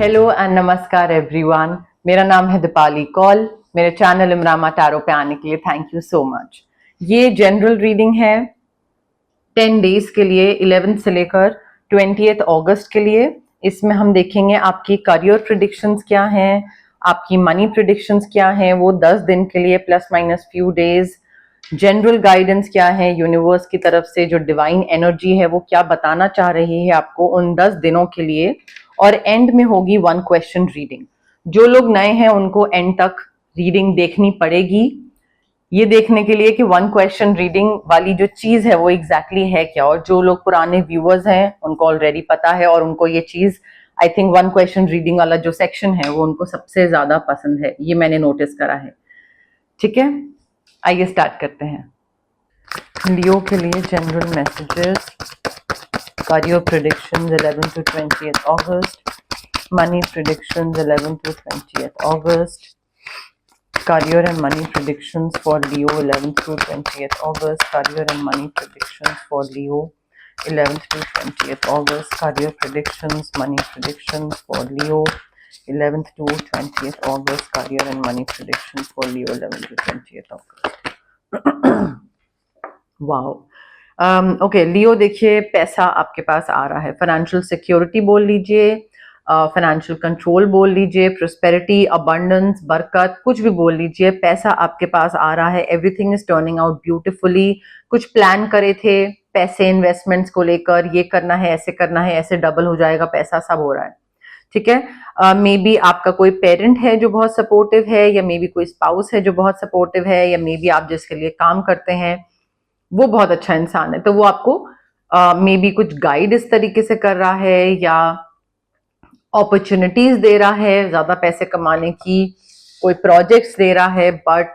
Hello and नमस्कार everyone. मेरा नाम है दीपाली कौल। मेरे चैनल इमरामा टैरो पे आने के लिए थैंक यू सो मच। ये जनरल रीडिंग है 10 डेज के लिए, 11 से लेकर 20 अगस्त के लिए। इसमें हम देखेंगे आपकी करियर प्रिडिक्शंस क्या हैं, आपकी मनी प्रिडिक्शंस क्या हैं, वो 10 दिन के लिए plus minus few days. General guidance क्या है यूनिवर्स की तरफ से, जो डिवाइन एनर्जी है वो क्या बताना चाह रही है आपको उन 10 दिनों के लिए। और एंड में होगी 1 क्वेश्चन रीडिंग। जो लोग नए हैं उनको एंड तक रीडिंग देखनी पड़ेगी, ये देखने के लिए कि 1 क्वेश्चन रीडिंग वाली जो चीज है वो एग्जैक्टली है क्या। और जो लोग पुराने व्यूअर्स हैं उनको ऑलरेडी पता है और उनको ये चीज आई थिंक 1 क्वेश्चन रीडिंग वाला जो सेक्शन है वो उनको सबसे ज्यादा पसंद है, ये मैंने नोटिस करा है। ठीक है, आइए स्टार्ट करते हैं। लियो के लिए general messages, career predictions 11 to 20th August, money predictions 11 to 20th August, career and money predictions for Leo 11th to 20th August, career and money predictions for Leo 11th to 20th August, career predictions, money predictions for Leo 11th to 20th August, career and money predictions for Leo 11th to 20th August. Wow, okay Leo, देखिए पैसा आपके पास आ रहा है, financial security बोल लीजिए, financial control बोल लीजिए, prosperity, abundance, बरकत, कुछ भी बोल लीजिए, पैसा आपके पास आ रहा है। Everything is turning out beautifully. कुछ प्लान करे थे पैसे इन्वेस्टमेंट्स को लेकर, ये करना है, ऐसे करना है, ऐसे डबल हो जाएगा पैसा, सब हो रहा है। ठीक है, मे बी आपका कोई पेरेंट है जो बहुत सपोर्टिव है, या मे बी कोई स्पाउस है जो बहुत सपोर्टिव है, या मे बी आप जिसके लिए काम करते हैं वो बहुत अच्छा इंसान है, तो वो आपको मे बी कुछ गाइड इस तरीके से कर रहा है या अपॉर्चुनिटीज दे रहा है ज्यादा पैसे कमाने की, कोई प्रोजेक्ट्स दे रहा है, बट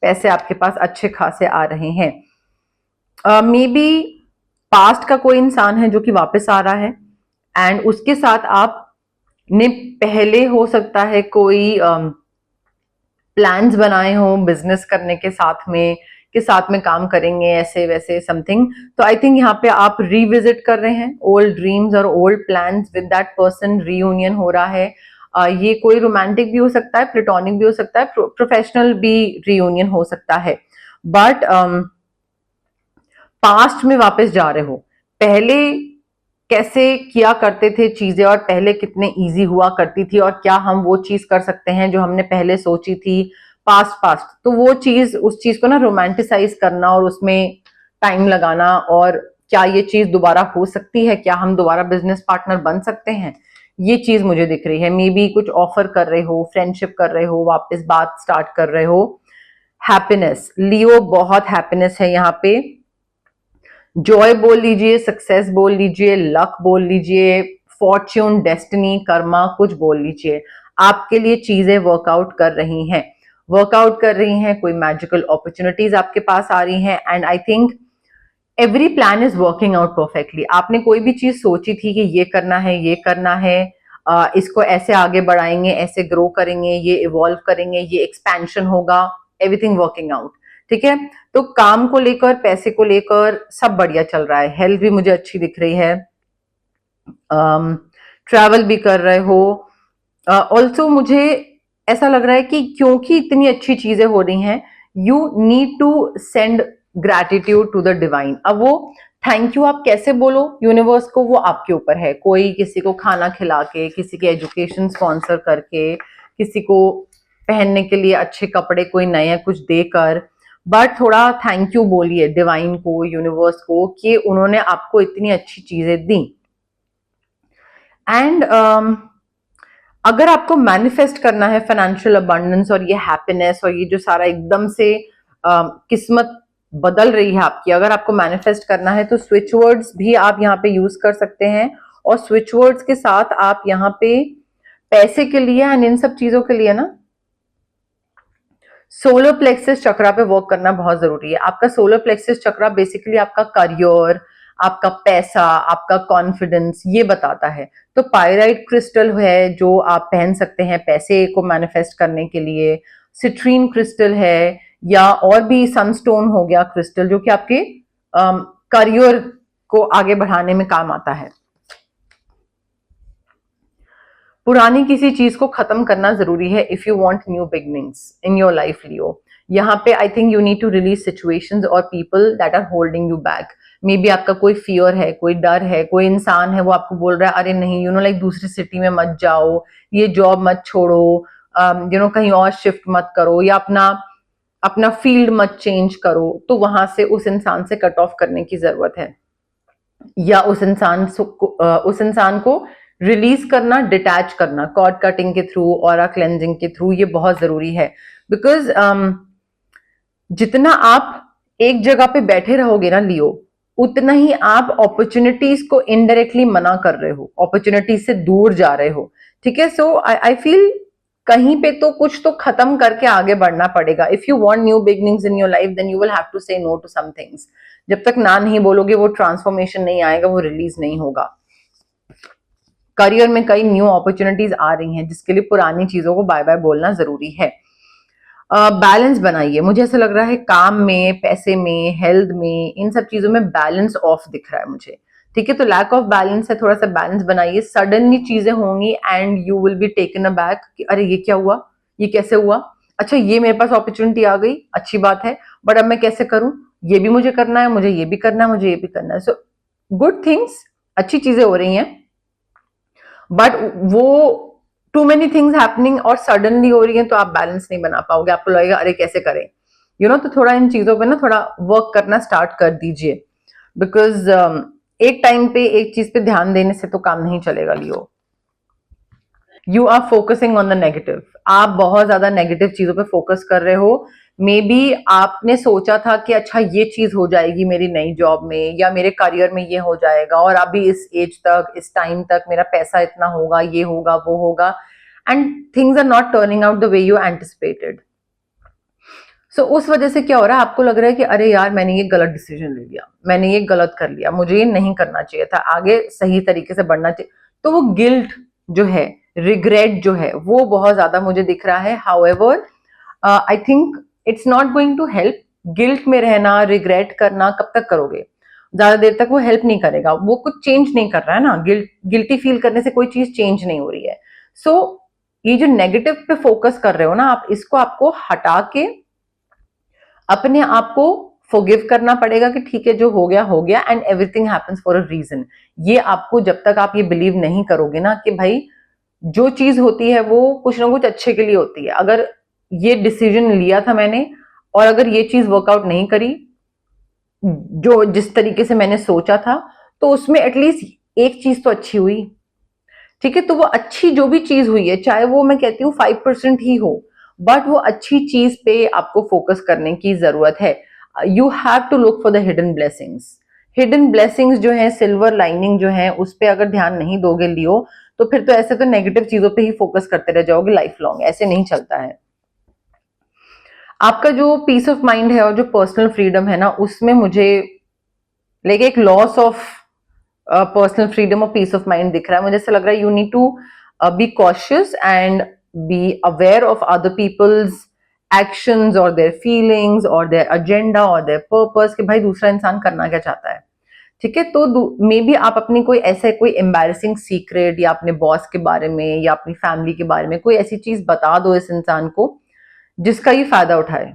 पैसे आपके पास अच्छे खासे आ रहे हैं। मे बी पास्ट का कोई इंसान है जो कि वापस आ रहा है एंड उसके साथ आप ने पहले हो सकता है कोई प्लान्स बनाए हो बिजनेस करने के साथ में काम करेंगे ऐसे वैसे समथिंग। तो आई थिंक यहाँ पे आप रिविजिट कर रहे हैं ओल्ड ड्रीम्स और old plans with that person, reunion हो रहा है। ये कोई रोमांटिक भी हो सकता है, प्लेटोनिक भी हो सकता है, प्रोफेशनल भी रीयूनियन हो सकता है, बट पास्ट में वापस जा रहे हो। पहले कैसे किया करते थे चीजें और पहले कितने इजी हुआ करती थी, और क्या हम वो चीज कर सकते हैं जो हमने पहले सोची थी पास्ट। तो वो चीज, उस चीज को ना रोमांटिसाइज करना और उसमें टाइम लगाना, और क्या ये चीज दोबारा हो सकती है, क्या हम दोबारा बिजनेस पार्टनर बन सकते हैं, ये चीज मुझे दिख रही है। मे बी कुछ ऑफर कर रहे हो, फ्रेंडशिप कर रहे हो, वापस बात स्टार्ट कर रहे हो। हैप्पीनेस, लियो बहुत हैप्पीनेस है यहाँ पे। जॉय बोल लीजिए, सक्सेस बोल लीजिए, लक बोल लीजिए, फॉर्च्यून, डेस्टिनी, कर्मा, कुछ बोल लीजिए, आपके लिए चीजें वर्कआउट कर रही हैं, कोई मैजिकल अपॉर्चुनिटीज आपके पास आ रही हैं, and I think every plan is working out perfectly. आपने कोई भी चीज सोची थी कि ये करना है, इसको ऐसे आगे बढ़ाएंगे, ऐसे ग्रो करेंगे, ये इवॉल्व करेंगे, ये एक्सपेंशन होगा, एवरीथिंग वर्किंग आउट। ठीक है, तो काम को लेकर, पैसे को लेकर सब बढ़िया चल रहा है। हेल्थ भी मुझे अच्छी दिख रही है, ट्रैवल भी कर रहे हो। ऑल्सो मुझे ऐसा लग रहा है कि क्योंकि इतनी अच्छी चीजें हो रही हैं, you need to send gratitude to the divine. अब वो थैंक यू आप कैसे बोलो यूनिवर्स को, वो आपके ऊपर है। कोई किसी को खाना खिला के, किसी की एजुकेशन स्पॉन्सर करके, किसी को पहनने के लिए अच्छे कपड़े कोई नया कुछ देकर, बट थोड़ा थैंक यू बोलिए डिवाइन को, यूनिवर्स को, कि उन्होंने आपको इतनी अच्छी चीजें दी। एंड अगर आपको मैनिफेस्ट करना है फाइनेंशियल अबंडेंस और ये हैप्पीनेस और ये जो सारा एकदम से किस्मत बदल रही है आपकी, अगर आपको मैनिफेस्ट करना है तो स्विच वर्ड्स भी आप यहाँ पे यूज कर सकते हैं, और स्विच वर्ड्स के साथ आप यहाँ पे पैसे के लिए एंड इन सब चीजों के लिए ना सोलर प्लेक्सिस चक्रा पे वर्क करना बहुत जरूरी है। आपका सोलर प्लेक्सिस चक्रा बेसिकली आपका करियर, आपका पैसा, आपका कॉन्फिडेंस ये बताता है। तो पायराइट क्रिस्टल है जो आप पहन सकते हैं पैसे को मैनिफेस्ट करने के लिए, सिट्रीन क्रिस्टल है, या और भी सनस्टोन हो गया क्रिस्टल, जो कि आपके करियर को आगे बढ़ाने में काम आता है। पुरानी किसी चीज को खत्म करना जरूरी है if you want new beginnings in your life Leo. यहाँ पे I think you need to release situations और people that are holding you back. Maybe आपका कोई फियर है, कोई डर है, कोई इंसान है वो आपको बोल रहा है अरे नहीं लाइक दूसरी सिटी में मत जाओ, ये जॉब मत छोड़ो, कहीं और शिफ्ट मत करो, या अपना अपना फील्ड मत चेंज करो। तो वहां से उस इंसान से कट ऑफ करने की जरूरत है, या उस इंसान को रिलीज करना, डिटैच करना, कॉर्ड कटिंग के थ्रू, ऑरा क्लेंजिंग के थ्रू, ये बहुत जरूरी है। बिकॉज जितना आप एक जगह पे बैठे रहोगे ना लियो, उतना ही आप अपॉर्चुनिटीज को इनडायरेक्टली मना कर रहे हो, अपॉर्चुनिटीज से दूर जा रहे हो। ठीक है, सो आई फील कहीं पे तो कुछ तो खत्म करके आगे बढ़ना पड़ेगा। If you want new beginnings in your life then you will have to say no to some things. जब तक ना नहीं बोलोगे वो ट्रांसफॉर्मेशन नहीं आएगा, वो रिलीज नहीं होगा। करियर में कई न्यू अपॉर्चुनिटीज आ रही हैं जिसके लिए पुरानी चीजों को बाय बाय बोलना जरूरी है। बैलेंस बनाइए। मुझे ऐसा लग रहा है काम में, पैसे में, हेल्थ में, इन सब चीजों में बैलेंस ऑफ दिख रहा है मुझे। ठीक है, तो लैक ऑफ बैलेंस है, थोड़ा सा बैलेंस बनाइए। सडनली चीजें होंगी and you will be taken a back कि अरे ये क्या हुआ, ये कैसे हुआ, अच्छा ये मेरे पास अपॉर्चुनिटी आ गई, अच्छी बात है, बट अब मैं कैसे करूं, ये भी मुझे करना है, मुझे ये भी करना है, मुझे ये भी करना है। सो गुड थिंग्स, अच्छी चीजें हो रही हैं, बट वो टू मेनी थिंग्स हैपनिंग और सडनली हो रही है तो आप बैलेंस नहीं बना पाओगे। आपको लगेगा अरे कैसे करें, तो थोड़ा इन चीजों पे ना थोड़ा वर्क करना स्टार्ट कर दीजिए। बिकॉज एक टाइम पे एक चीज पे ध्यान देने से तो काम नहीं चलेगा Leo. You are focusing on the negative. आप बहुत ज्यादा नेगेटिव चीजों पे फोकस कर रहे हो। मे बी आपने सोचा था कि अच्छा ये चीज हो जाएगी मेरी नई जॉब में, या मेरे करियर में ये हो जाएगा, और अभी इस एज तक, इस टाइम तक मेरा पैसा इतना होगा, ये होगा, वो होगा, and things are not turning out the way you anticipated. So उस वजह से क्या हो रहा है, आपको लग रहा है कि अरे यार मैंने ये गलत डिसीजन ले लिया, मैंने ये गलत कर लिया, मुझे ये नहीं करना चाहिए था, आगे सही तरीके से बढ़ना चाहिए। तो वो गिल्ट जो है, रिग्रेट जो है, वो बहुत ज्यादा मुझे दिख रहा है। However I think it's not going to help. Guilt में रहना, रिग्रेट करना कब तक करोगे, ज्यादा देर तक वो हेल्प नहीं करेगा, वो कुछ चेंज नहीं कर रहा है ना। गिल्टी फील करने से कोई चीज चेंज नहीं हो रही है। सो ये जो नेगेटिव पे फोकस कर रहे हो ना आप, इसको आपको हटा के अपने आप को फॉरगिव करना पड़ेगा कि ठीक है जो हो गया हो गया, and everything happens for a reason. ये आपको, जब तक आप ये बिलीव नहीं करोगे ना कि भाई जो चीज होती है वो कुछ ना कुछ अच्छे के लिए होती है, अगर ये डिसीजन लिया था मैंने और अगर ये चीज वर्कआउट नहीं करी जो जिस तरीके से मैंने सोचा था, तो उसमें एटलीस्ट एक चीज तो अच्छी हुई। ठीक है, तो वो अच्छी जो भी चीज हुई है, चाहे वो मैं कहती हूँ 5% ही हो, बट वो अच्छी चीज पे आपको फोकस करने की जरूरत है। You have to look for the hidden blessings. Hidden blessings जो है, सिल्वर लाइनिंग जो है, उस पे अगर ध्यान नहीं दोगे लियो, तो फिर तो ऐसे तो नेगेटिव चीजों पे ही फोकस करते रह जाओगे लाइफ लॉन्ग। ऐसे नहीं चलता है। आपका जो पीस ऑफ माइंड है और जो पर्सनल फ्रीडम है ना, उसमें मुझे लाइक एक लॉस ऑफ पर्सनल फ्रीडम और पीस ऑफ माइंड दिख रहा है। मुझे ऐसा लग रहा है you need to be cautious and be aware of other people's actions और देयर फीलिंग्स और देयर एजेंडा और देयर पर्पस, कि भाई दूसरा इंसान करना क्या चाहता है। ठीक है, तो मे बी आप अपनी कोई एम्बैरेसिंग सीक्रेट, या अपने बॉस के बारे में, या अपनी फैमिली के बारे में कोई ऐसी चीज बता दो इस इंसान को जिसका ये फायदा उठाए।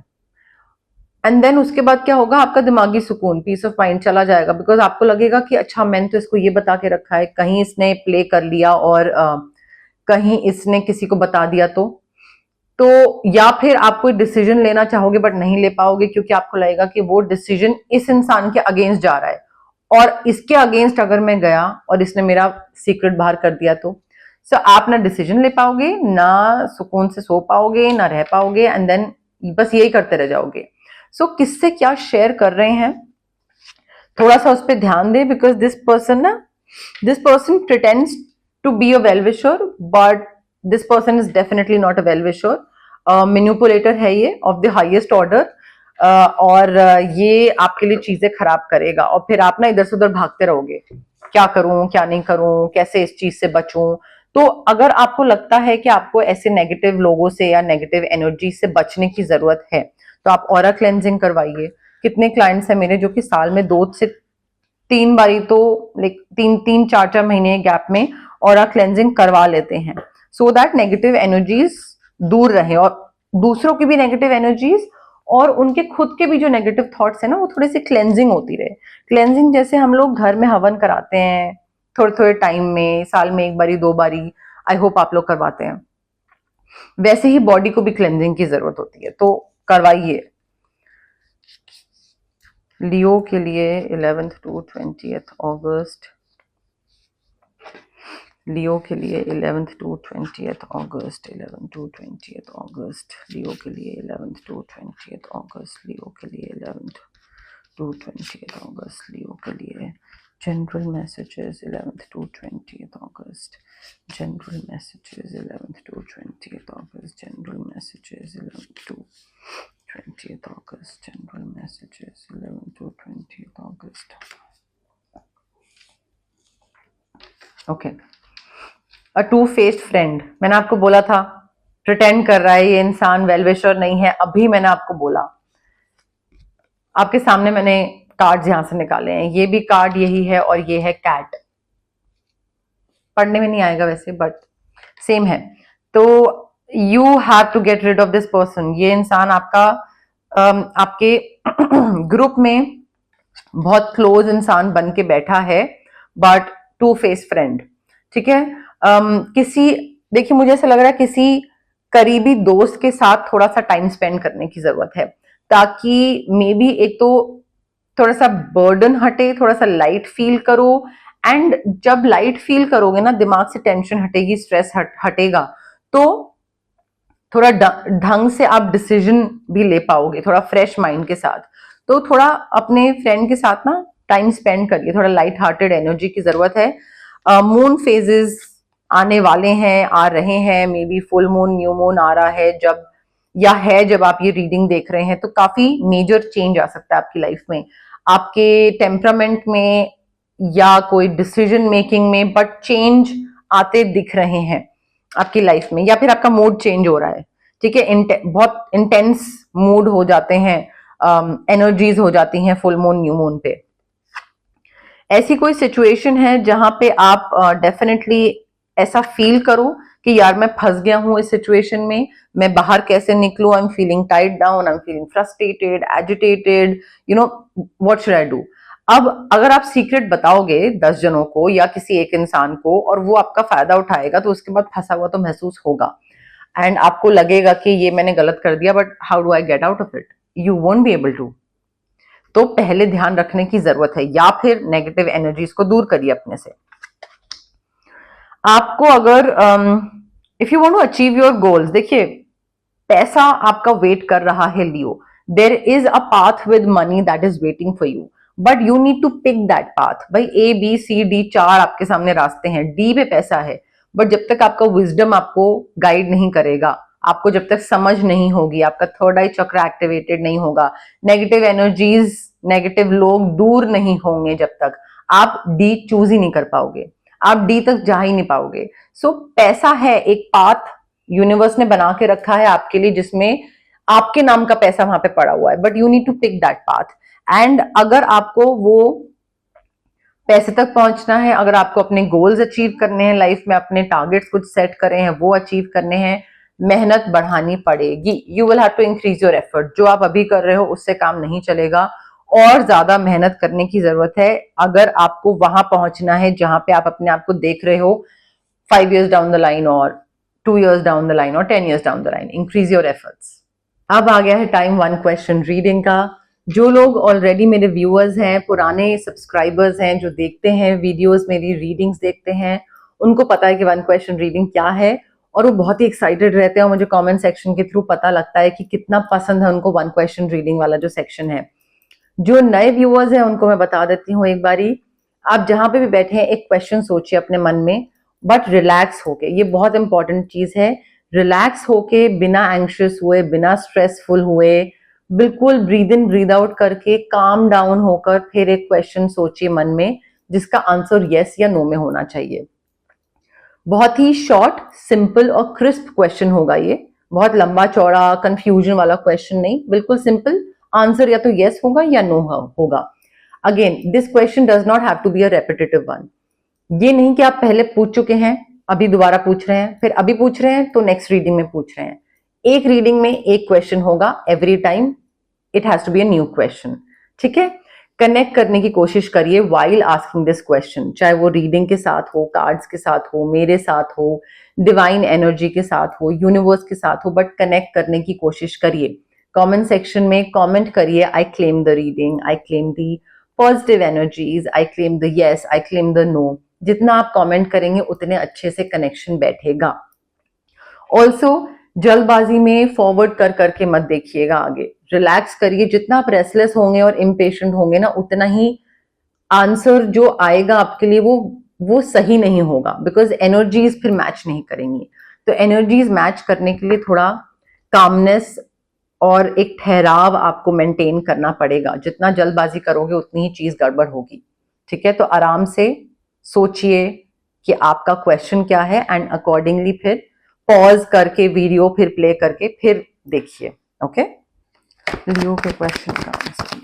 एंड देन उसके बाद क्या होगा, आपका दिमागी सुकून, पीस ऑफ माइंड चला जाएगा। बिकॉज आपको लगेगा कि अच्छा मैंने तो इसको ये बता के रखा है, कहीं इसने प्ले कर लिया और कहीं इसने किसी को बता दिया तो या फिर आप कोई डिसीजन लेना चाहोगे बट नहीं ले पाओगे, क्योंकि आपको लगेगा कि वो डिसीजन इस इंसान के अगेंस्ट जा रहा है, और इसके अगेंस्ट अगर मैं गया और इसने मेरा सीक्रेट बाहर कर दिया तो आप ना डिसीजन ले पाओगे, ना सुकून से सो पाओगे, ना रह पाओगे, एंड देन बस यही करते रह जाओगे। सो किससे क्या शेयर कर रहे हैं, थोड़ा सा उस पर ध्यान दे। Because this person pretends to be a well wisher, but this person is definitely not a well wisher. Manipulator है ये ऑफ द हाईएस्ट ऑर्डर, और ये आपके लिए चीजें खराब करेगा, और फिर आप ना इधर से उधर भागते रहोगे, क्या करूं, क्या नहीं करूं, कैसे इस चीज से बचूं। तो अगर आपको लगता है कि आपको ऐसे नेगेटिव लोगों से या नेगेटिव एनर्जी से बचने की जरूरत है, तो आप ऑरा क्लेंजिंग करवाइए। कितने क्लाइंट्स हैं मेरे जो कि साल में 2 से 3 बारी तो लाइक 3-4 महीने गैप में ऑरा क्लेंजिंग करवा लेते हैं। सो दैट नेगेटिव एनर्जीज दूर रहे और दूसरों की भी नेगेटिव एनर्जीज और उनके खुद के भी जो नेगेटिव थॉट्स है ना वो थोड़ी सी क्लेंजिंग होती रहे। क्लेंजिंग जैसे हम लोग घर में हवन कराते हैं थोड़े थोड़े टाइम में, साल में एक बारी 2 बारी, आई होप आप लोग करवाते हैं, वैसे ही बॉडी को भी क्लेंजिंग की जरूरत होती है, तो करवाइए। लियो के लिए 11th to 20th अगस्त, लियो के लिए 11th to 20th August, 11 to 20th अगस्त, लियो के लिए 11th to 20th अगस्त, लियो के लिए 11th to 20th अगस्त, लियो के लिए general messages 11th to 20th August, general messages 11th to 20th August, general messages 11th to 20th August, general messages 11th to 20th August. Okay. A two-faced friend, मैंने आपको बोला था pretend कर रहा है ये इंसान, वेल विशर नहीं है। अभी मैंने आपको बोला, आपके सामने मैंने कार्ड्स यहां से निकाले हैं, ये भी कार्ड यही है और ये है कैट। पढ़ने में नहीं आएगा वैसे बट सेम है। तो you have to get rid of this person. ये इंसान आपका आपके ग्रुप में बहुत क्लोज इंसान बन के बैठा है, बट टू फेस फ्रेंड, ठीक है। किसी, देखिए मुझे ऐसा लग रहा है किसी करीबी दोस्त के साथ थोड़ा सा टाइम स्पेंड करने की जरूरत है, ताकि मे बी एक तो थोड़ा सा बर्डन हटे, थोड़ा सा लाइट फील करो। एंड जब लाइट फील करोगे ना, दिमाग से टेंशन हटेगी, स्ट्रेस हटेगा, तो थोड़ा ढंग से आप डिसीजन भी ले पाओगे, थोड़ा फ्रेश माइंड के साथ। तो थोड़ा अपने फ्रेंड के साथ ना टाइम स्पेंड करिए, थोड़ा लाइट हार्टेड एनर्जी की जरूरत है। मून फेजेस आने वाले हैं, आ रहे हैं, maybe full moon, new moon आ रहा है जब, या है जब आप ये रीडिंग देख रहे हैं, तो काफी मेजर चेंज आ सकता है आपकी लाइफ में, आपके टेम्परामेंट में या कोई डिसीजन मेकिंग में, बट चेंज आते दिख रहे हैं आपकी लाइफ में, या फिर आपका मूड चेंज हो रहा है, ठीक है। बहुत इंटेंस मूड हो जाते हैं, एनर्जीज हो जाती हैं फुल मून न्यू मून पे। ऐसी कोई सिचुएशन है जहां पे आप डेफिनेटली ऐसा फील करो कि यार मैं फंस गया हूं इस सिचुएशन में, मैं बाहर कैसे निकलूं, I am feeling tied down, I am feeling frustrated, agitated, you know what should I do. अब अगर आप सीक्रेट बताओगे 10 जनों को या किसी एक इंसान को और वो आपका फायदा उठाएगा, तो उसके बाद फंसा हुआ तो महसूस होगा एंड आपको लगेगा कि ये मैंने गलत कर दिया, but how do I get out of it, you won't be able to. तो पहले ध्यान रखने की जरूरत है, या फिर नेगेटिव एनर्जीज को दूर करिए अपने से। आपको अगर if you want to achieve your goals, देखिए पैसा आपका वेट कर रहा है Leo, there is a path with money that is waiting for you, but you need to pick that path. भाई ए बी सी डी 4 आपके सामने रास्ते हैं, डी पे पैसा है, बट जब तक आपका विजडम आपको गाइड नहीं करेगा, आपको जब तक समझ नहीं होगी, आपका थर्ड आई चक्र एक्टिवेटेड नहीं होगा, नेगेटिव एनर्जीज, नेगेटिव लोग दूर नहीं होंगे, जब तक आप डी चूज ही नहीं कर पाओगे, आप डी तक जा ही नहीं पाओगे। सो पैसा है एक पाथ यूनिवर्स ने बना के रखा है आपके लिए, जिसमें आपके नाम का पैसा वहां पे पड़ा हुआ है, but you need to pick that path. And अगर आपको वो पैसे तक पहुंचना है, अगर आपको अपने गोल्स अचीव करने हैं लाइफ में, अपने टारगेट्स कुछ सेट करे हैं वो अचीव करने हैं, मेहनत बढ़ानी पड़ेगी। You will have to increase your effort. जो आप अभी कर रहे हो उससे काम नहीं चलेगा, और ज्यादा मेहनत करने की जरूरत है अगर आपको वहां पहुंचना है जहां पे आप अपने आप को देख रहे हो 5 years डाउन द लाइन, और 2 years डाउन द लाइन, और 10 years down the line. Increase your efforts. अब आ गया है टाइम 1 क्वेश्चन रीडिंग का। जो लोग ऑलरेडी मेरे व्यूअर्स हैं, पुराने सब्सक्राइबर्स हैं, जो देखते हैं वीडियोस, मेरी रीडिंग्स देखते हैं, उनको पता है कि 1 क्वेश्चन रीडिंग क्या है, और वो बहुत ही एक्साइटेड रहते हैं, और मुझे कमेंट सेक्शन के थ्रू पता लगता है कि कितना पसंद है उनको 1 क्वेश्चन रीडिंग वाला जो सेक्शन है। जो नए व्यूअर्स हैं उनको मैं बता देती हूँ एक बारी, आप जहां पे भी बैठे हैं एक क्वेश्चन सोचिए अपने मन में, बट रिलैक्स होके। ये बहुत इंपॉर्टेंट चीज है, रिलैक्स होके, बिना एंग्शियस हुए, बिना स्ट्रेसफुल हुए, बिल्कुल ब्रीद इन ब्रीद आउट करके, काम डाउन होकर फिर एक क्वेश्चन सोचिए मन में, जिसका आंसर यस या नो में होना चाहिए। बहुत ही शॉर्ट, सिंपल और क्रिस्प क्वेश्चन होगा ये, बहुत लंबा चौड़ा कंफ्यूजन वाला क्वेश्चन नहीं, बिल्कुल सिंपल। आंसर या तो यस होगा या नो होगा। Again this question does not have to be a repetitive one. ये नहीं कि आप पहले पूछ चुके हैं अभी दोबारा पूछ रहे हैं, फिर अभी पूछ रहे हैं तो नेक्स्ट रीडिंग में पूछ रहे हैं। एक रीडिंग में एक क्वेश्चन होगा every time, it has to be a new question, ठीक है। कनेक्ट करने की कोशिश करिए व्हाइल आस्किंग दिस क्वेश्चन, चाहे वो रीडिंग के साथ हो, कार्ड्स के साथ हो, मेरे साथ हो, डिवाइन एनर्जी के साथ हो, यूनिवर्स के साथ हो, बट कनेक्ट करने की कोशिश करिए। कमेंट सेक्शन में कमेंट करिए, I claim the reading, I claim the positive energies, I claim the yes, I claim the no. जितना आप कमेंट करेंगे उतने अच्छे से कनेक्शन बैठेगा। ऑल्सो जल्दबाजी में फॉरवर्ड कर करके मत देखिएगा आगे, रिलैक्स करिए। जितना आप रेस्टलेस होंगे और इम्पेशेंट होंगे ना, उतना ही आंसर जो आएगा आपके लिए वो सही नहीं होगा, बिकॉज एनर्जीज फिर मैच नहीं करेंगी। तो एनर्जीज मैच करने के लिए थोड़ा कामनेस और एक ठहराव आपको मेंटेन करना पड़ेगा। जितना जल्दबाजी करोगे उतनी ही चीज गड़बड़ होगी, ठीक है। तो आराम से सोचिए कि आपका क्वेश्चन क्या है एंड अकॉर्डिंगली फिर पॉज करके वीडियो फिर प्ले करके फिर देखिए, ओके। लियो के क्वेश्चन का answer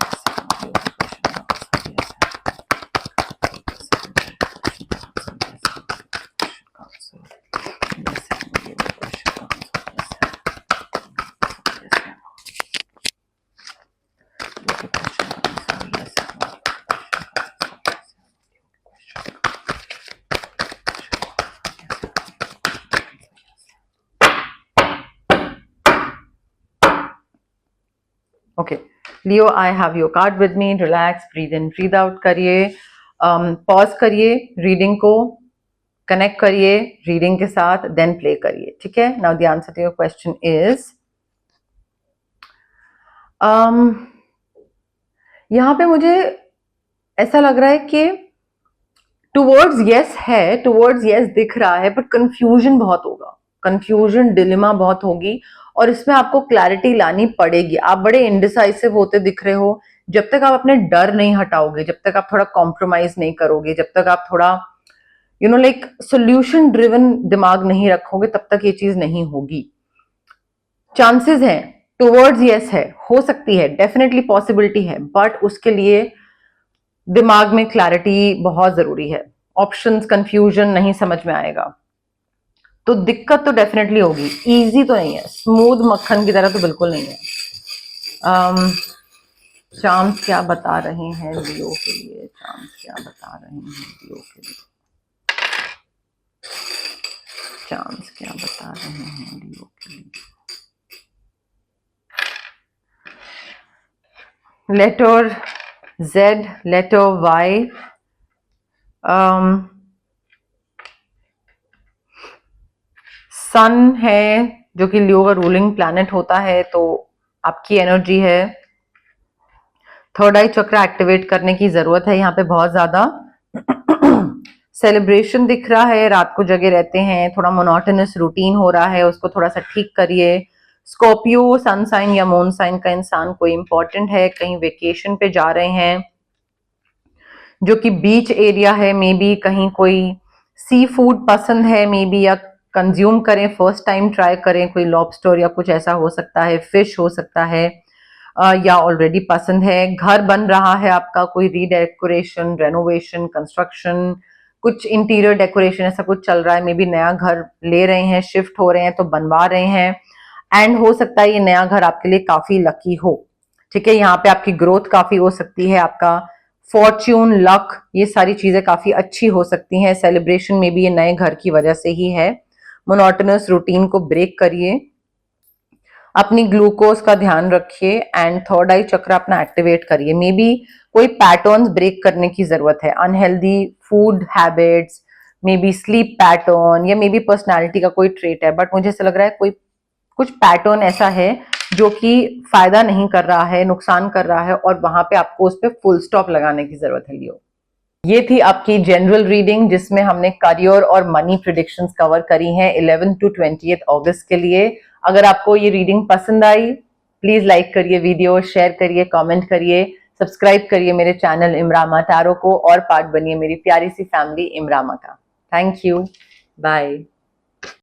okay Leo, I have your card with me. Relax, breathe in breathe out करिए, पॉज करिए, रीडिंग को कनेक्ट करिए रीडिंग के साथ, देन प्ले करिए, ठीक है। Now the answer to your question is, यहां पे मुझे ऐसा लग रहा है कि टुवर्ड्स यस है, टुवर्ड्स यस दिख रहा है, बट कंफ्यूजन बहुत होगा, कंफ्यूजन डिलेमा बहुत होगी और इसमें आपको क्लैरिटी लानी पड़ेगी। आप बड़े इंडिसाइसिव होते दिख रहे हो। जब तक आप अपने डर नहीं हटाओगे, जब तक आप थोड़ा कॉम्प्रोमाइज नहीं करोगे, जब तक आप थोड़ा लाइक सोल्यूशन ड्रिवन दिमाग नहीं रखोगे, तब तक ये चीज नहीं होगी। चांसेस हैं, टुवर्ड्स यस है, हो सकती है, डेफिनेटली पॉसिबिलिटी है, बट उसके लिए दिमाग में क्लैरिटी बहुत जरूरी है। ऑप्शंस, कंफ्यूजन नहीं समझ में आएगा तो दिक्कत तो डेफिनेटली होगी। इजी तो नहीं है, स्मूथ मक्खन की तरह तो बिल्कुल नहीं है। चांस क्या बता रहे हैं लियो के लिए, चांस क्या बता रहे हैं लियो के लिए, चांस क्या बता रहे हैं लियो के लिए। लेटर Z, लेटर Y, सन है जो कि लियो का रूलिंग प्लैनेट होता है, तो आपकी एनर्जी है। थर्ड आई चक्र एक्टिवेट करने की जरूरत है यहाँ पे बहुत ज्यादा। सेलिब्रेशन दिख रहा है, रात को जगे रहते हैं, थोड़ा मोनोटोनस रूटीन हो रहा है, उसको थोड़ा सा ठीक करिए। स्कॉर्पियो सन साइन या मून साइन का इंसान कोई इंपॉर्टेंट है, कहीं वेकेशन पे जा रहे हैं जो कि बीच एरिया है, मे बी कहीं कोई सी फूड पसंद है मे बी, या कंज्यूम करें, फर्स्ट टाइम ट्राई करें, कोई लॉबस्टर या कुछ ऐसा हो सकता है, फिश हो सकता है, या ऑलरेडी पसंद है। घर बन रहा है आपका, कोई रीडेकोरेशन, रेनोवेशन, कंस्ट्रक्शन, कुछ इंटीरियर डेकोरेशन ऐसा कुछ चल रहा है, मे बी नया घर ले रहे हैं, शिफ्ट हो रहे हैं तो बनवा रहे हैं, एंड हो सकता है ये नया घर आपके लिए काफी लकी हो, ठीक है। यहाँ पे आपकी ग्रोथ काफी हो सकती है, आपका फॉर्च्यून, लक, ये सारी चीजें काफी अच्छी हो सकती हैं। सेलिब्रेशन में भी ये नए घर की वजह से ही है। मोनोटोनस रूटीन को ब्रेक करिए, अपनी ग्लूकोज का ध्यान रखिए, एंड थर्ड आई चक्र अपना एक्टिवेट करिए। मे बी कोई पैटर्न्स ब्रेक करने की जरूरत है, unhealthy food habits, may be sleep pattern, या मे बी पर्सनैलिटी का कोई ट्रेट है, बट मुझे ऐसा लग रहा है कोई कुछ पैटर्न ऐसा है जो कि फायदा नहीं कर रहा है, नुकसान कर रहा है, और वहां पे आपको उस पर फुल स्टॉप लगाने की जरूरत है लियो। ये थी आपकी जनरल रीडिंग जिसमें हमने करियर और मनी प्रिडिक्शंस कवर करी हैं 11 to 20 अगस्त के लिए। अगर आपको ये रीडिंग पसंद आई, प्लीज लाइक करिए वीडियो, शेयर करिए, कमेंट करिए, सब्सक्राइब करिए मेरे चैनल इमरामा टैरो को, और पार्ट बनिए मेरी प्यारी सी फैमिली इमरामा का। Thank you, bye.